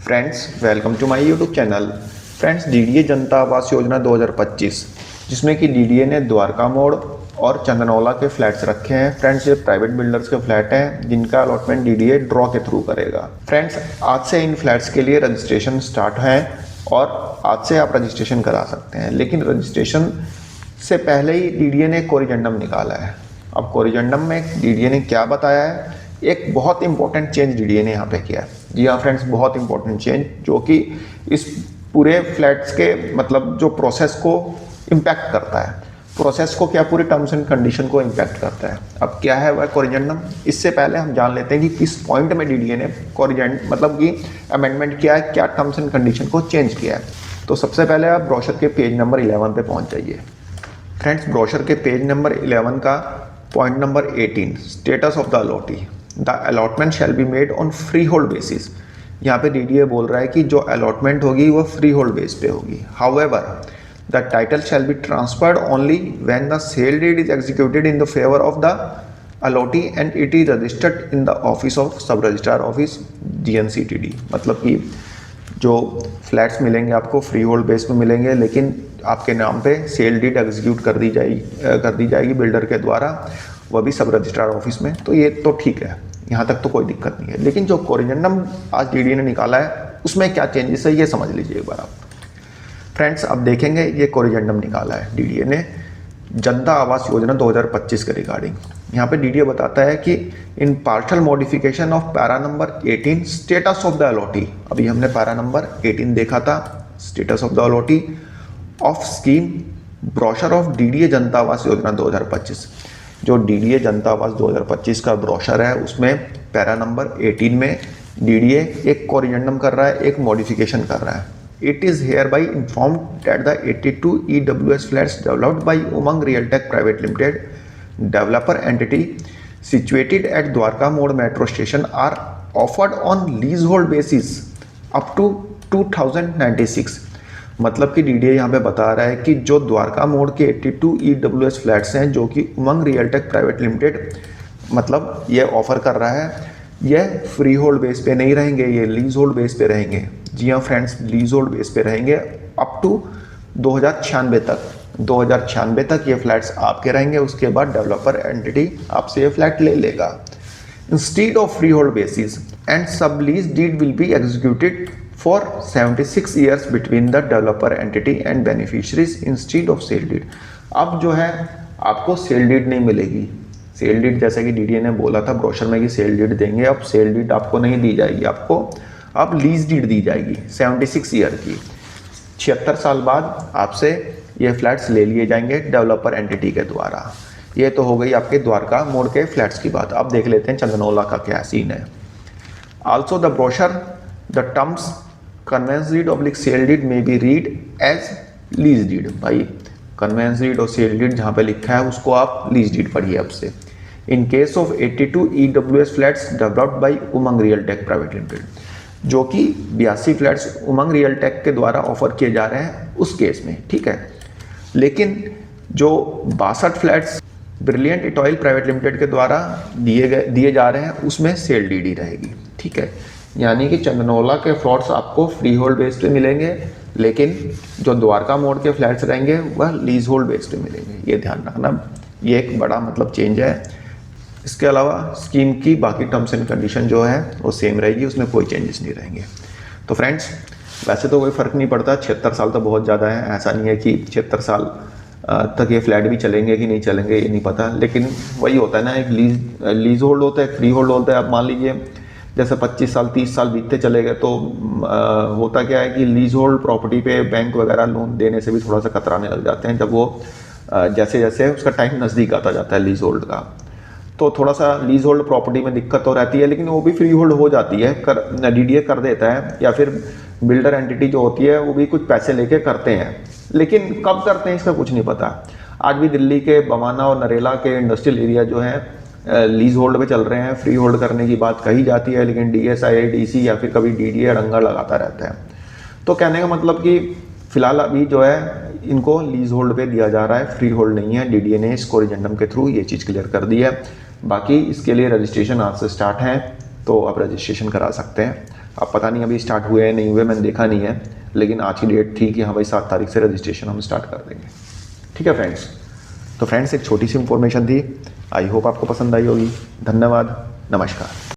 Friends, welcome to my YouTube channel. Friends, DDA जनता आवास योजना 2025 जिसमें कि डीडीए ने द्वारका मोड़ और चंदनौला के फ्लैट्स रखे हैं। फ्रेंड्स, ये प्राइवेट बिल्डर्स के फ्लैट हैं जिनका अलॉटमेंट डीडीए ड्रॉ के थ्रू करेगा। फ्रेंड्स, आज से इन फ्लैट्स के लिए रजिस्ट्रेशन स्टार्ट है और आज से आप रजिस्ट्रेशन करा सकते हैं, लेकिन रजिस्ट्रेशन से पहले ही डीडीए ने कोरिजेंडम निकाला है। अब कोरिजेंडम में डीडीए ने क्या बताया है, एक बहुत इंपॉर्टेंट चेंज डीडीए ने यहाँ पे किया है। जी हाँ फ्रेंड्स, बहुत इंपॉर्टेंट चेंज जो कि इस पूरे फ्लैट्स के मतलब जो प्रोसेस को इम्पैक्ट करता है। प्रोसेस को क्या, पूरे टर्म्स एंड कंडीशन को इम्पैक्ट करता है। अब क्या है वह कोरिजेंडम, इससे पहले हम जान लेते हैं कि किस पॉइंट में डीडीए ने कोरिजेंड मतलब कि अमेंडमेंट किया है, क्या टर्म्स एंड कंडीशन को चेंज किया है। तो सबसे पहले आप ब्रोशर के पेज नंबर 11 पे पहुंच जाइए। फ्रेंड्स, ब्रोशर के पेज नंबर 11 का point number 18, status of the allottee. The allotment shall be made on free hold basis. यहाँ पे डीडीए बोल रहा है कि जो अलॉटमेंट होगी वो फ्री होल्ड बेस पे होगी। However the title shall be transferred only when the sale deed is executed in the favour of the allottee and it is registered in the office of sub registrar office DNCTD। मतलब कि जो flats मिलेंगे आपको free hold base पे मिलेंगे, लेकिन आपके नाम पे सेल डीड एग्जीक्यूट कर दी जाएगी बिल्डर के द्वारा, वह भी सब रजिस्ट्रार ऑफिस में। तो ये तो ठीक है, यहाँ तक तो कोई दिक्कत नहीं है। लेकिन जो कोरिजेंडम आज डीडीए ने निकाला है उसमें क्या चेंजेस है ये समझ लीजिए एक बार आप। फ्रेंड्स, अब देखेंगे ये कोरिजेंडम निकाला है डीडीए ने जनता आवास योजना 2025 के रिगार्डिंग। यहाँ पे डीडीए बताता है कि इन partial modification of para number 18 status of the allottee. अभी हमने पैरा नंबर 18 देखा था, status of the allottee of scheme brochure of DDA जनता आवास योजना 2025। जो डीडीए जनता आवास 2025 का ब्रोशर है उसमें पैरा नंबर 18 में डीडीए एक कोरिजेंडम कर रहा है, एक मॉडिफिकेशन कर रहा है। It is hereby informed that the 82 EWS flats developed by Umang Realtek private limited developer entity situated at Dwarka Mor metro station are offered on lease hold basis up to 2096। मतलब कि डीडीए यहाँ पे बता रहा है कि जो द्वारका मोड़ के 82 EWS फ्लैट्स हैं जो कि उमंग रियलटेक प्राइवेट लिमिटेड मतलब ये ऑफर कर रहा है, यह फ्री होल्ड बेस पे नहीं रहेंगे, ये लीज होल्ड बेस पे रहेंगे। जी हाँ फ्रेंड्स, लीज होल्ड बेस पे रहेंगे अप टू 2096 तक ये फ्लैट्स आपके रहेंगे। उसके बाद डेवलपर एंटिटी आपसे ये फ्लैट ले लेगा। Instead of free hold basis and sub lease deed will be executed for 76 years between the developer entity and beneficiaries instead of sale deed। अब जो है आपको सेल डीड नहीं मिलेगी। सेल डीड जैसे कि डीडीए ने बोला था ब्रोशर में कि सेल डीड देंगे, अब सेल डीड आपको नहीं दी जाएगी, आपको अब लीज डीड दी जाएगी 76 ईयर की। 76 साल बाद आपसे ये फ्लैट्स ले लिए जाएंगे डेवलपर एंटिटी के द्वारा। ये तो हो गई आपके द्वारका मोड़ के फ्लैट्स की बात। अब देख लेते हैं चंदनौला का क्या सीन है। Also the brochure the terms conveyance deed oblique sale deed में be read as lease deed. भाई कन्वेंस डीड और सेल डीड जहाँ पे लिखा है उसको आप लीज डीड पढ़िए अब से। In case of 82 EWS flats developed by Umang Realtek private limited, जो कि 82 फ्लैट्स उमंग रियलटेक के द्वारा ऑफर किए जा रहे हैं उस केस में, ठीक है। लेकिन जो 62 फ्लैट्स ब्रिलियंट इटॉयल प्राइवेट लिमिटेड के द्वारा दिए जा रहे हैं उसमें सेल डीड ही रहेगी, ठीक है। यानी कि चंदनौला के फ्लैट्स आपको फ्री होल्ड बेस पे मिलेंगे, लेकिन जो द्वारका मोड़ के फ्लैट्स रहेंगे वह लीज होल्ड बेस पे मिलेंगे। ये ध्यान रखना, ये एक बड़ा मतलब चेंज है। इसके अलावा स्कीम की बाकी टर्म्स एंड कंडीशन जो है वो सेम रहेगी, उसमें कोई चेंजेस नहीं रहेंगे। तो फ्रेंड्स, वैसे तो कोई फ़र्क नहीं पड़ता, 76 साल तो बहुत ज़्यादा है। ऐसा नहीं है कि 76 साल तक ये फ्लैट भी चलेंगे कि नहीं चलेंगे ये नहीं पता, लेकिन वही होता है ना, एक लीज होल्ड होता है, फ्री होल्ड होता है। अब मान लीजिए जैसे 25 साल 30 साल बीतते चले गए तो होता क्या है कि लीज होल्ड प्रॉपर्टी पे बैंक वगैरह लोन देने से भी थोड़ा सा कतराने लग जाते हैं जब वो जैसे जैसे उसका टाइम नज़दीक आता जाता है लीज होल्ड का। तो थोड़ा सा लीज होल्ड प्रॉपर्टी में दिक्कत तो रहती है, लेकिन वो भी फ्री होल्ड हो जाती है, डीडीए कर देता है, या फिर बिल्डर एंटिटी जो होती है वो भी कुछ पैसे लेके करते हैं। लेकिन कब करते हैं इसका कुछ नहीं पता। आज भी दिल्ली के बवाना और नरेला के इंडस्ट्रियल एरिया जो है लीज होल्ड पे चल रहे हैं। फ्री होल्ड करने की बात कही जाती है, लेकिन DSI DC या फिर कभी डीडीए अड़ंगा लगाता रहता है। तो कहने का मतलब कि फिलहाल अभी जो है इनको लीज होल्ड पे दिया जा रहा है, फ्री होल्ड नहीं है। डीडीए ने इस कोरिजेंडम के थ्रू ये चीज़ क्लियर कर दी है। बाकी इसके लिए रजिस्ट्रेशन आज से स्टार्ट है, तो आप रजिस्ट्रेशन करा सकते हैं। अब पता नहीं अभी स्टार्ट हुए हैं नहीं हुए, मैंने देखा नहीं है, लेकिन आज की डेट थी कि हाँ भाई 7 तारीख से रजिस्ट्रेशन हम स्टार्ट कर देंगे। ठीक है फ्रेंड्स, तो फ्रेंड्स एक छोटी सी इन्फॉर्मेशन थी, आई होप आपको पसंद आई होगी। धन्यवाद, नमस्कार।